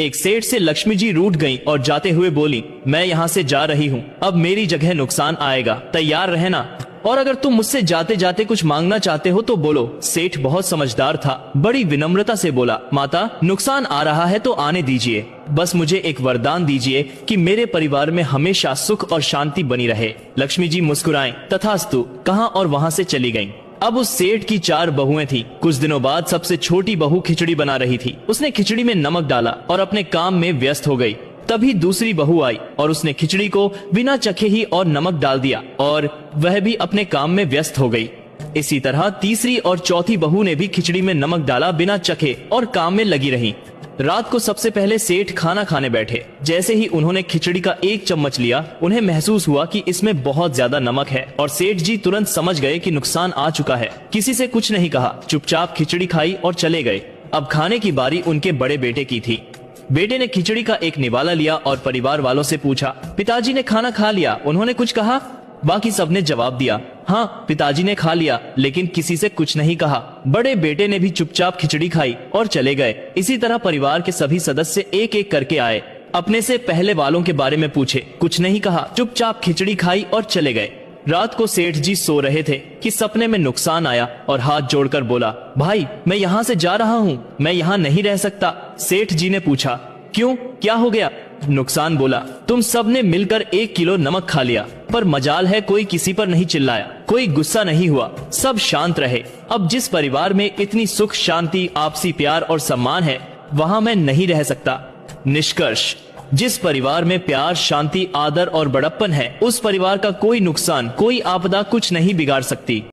एक सेठ से लक्ष्मी जी रूठ गईं और जाते हुए बोली, मैं यहाँ से जा रही हूँ, अब मेरी जगह नुकसान आएगा, तैयार रहना। और अगर तुम मुझसे जाते जाते कुछ मांगना चाहते हो तो बोलो। सेठ बहुत समझदार था, बड़ी विनम्रता से बोला, माता नुकसान आ रहा है तो आने दीजिए, बस मुझे एक वरदान दीजिए कि मेरे परिवार में हमेशा सुख और शांति बनी रहे। लक्ष्मी जी मुस्कुराएं, तथास्तु कहा और वहाँ से चली गईं। अब उस सेठ की 4 बहुएं थी। कुछ दिनों बाद सबसे छोटी बहू खिचड़ी बना रही थी। उसने खिचड़ी में नमक डाला और अपने काम में व्यस्त हो गई। तभी दूसरी बहू आई और उसने खिचड़ी को बिना चखे ही और नमक डाल दिया और वह भी अपने काम में व्यस्त हो गई। इसी तरह तीसरी और चौथी बहू ने भी खिचड़ी में नमक डाला बिना चखे और काम में लगी रही। रात को सबसे पहले सेठ खाना खाने बैठे। जैसे ही उन्होंने खिचड़ी का 1 चम्मच लिया, उन्हें महसूस हुआ कि इसमें बहुत ज्यादा नमक है और सेठ जी तुरंत समझ गए कि नुकसान आ चुका है। किसी से कुछ नहीं कहा, चुपचाप खिचड़ी खाई और चले गए। अब खाने की बारी उनके बड़े बेटे की थी। बेटे ने खिचड़ी का एक निवाला लिया और परिवार वालों से पूछा, पिताजी ने खाना खा लिया, उन्होंने कुछ कहा? बाकी सबने जवाब दिया, हाँ पिताजी ने खा लिया, लेकिन किसी से कुछ नहीं कहा। बड़े बेटे ने भी चुपचाप खिचड़ी खाई और चले गए। इसी तरह परिवार के सभी सदस्य एक एक करके आए। अपने से पहले वालों के बारे में पूछे, कुछ नहीं कहा, चुपचाप खिचड़ी खाई और चले गए। रात को सेठ जी सो रहे थे कि सपने में नुकसान आया और हाथ जोड़कर बोला, भाई मैं यहाँ से जा रहा हूँ, मैं यहाँ नहीं रह सकता। सेठ जी ने पूछा, क्यों, क्या हो गया? नुकसान बोला, तुम सब ने मिलकर 1 किलो नमक खा लिया, पर मजाल है कोई किसी पर नहीं चिल्लाया, कोई गुस्सा नहीं हुआ, सब शांत रहे। अब जिस परिवार में इतनी सुख शांति आपसी प्यार और सम्मान है, वहाँ मैं नहीं रह सकता। निष्कर्ष, जिस परिवार में प्यार शांति आदर और बड़प्पन है, उस परिवार का कोई नुकसान कोई आपदा कुछ नहीं बिगाड़ सकती।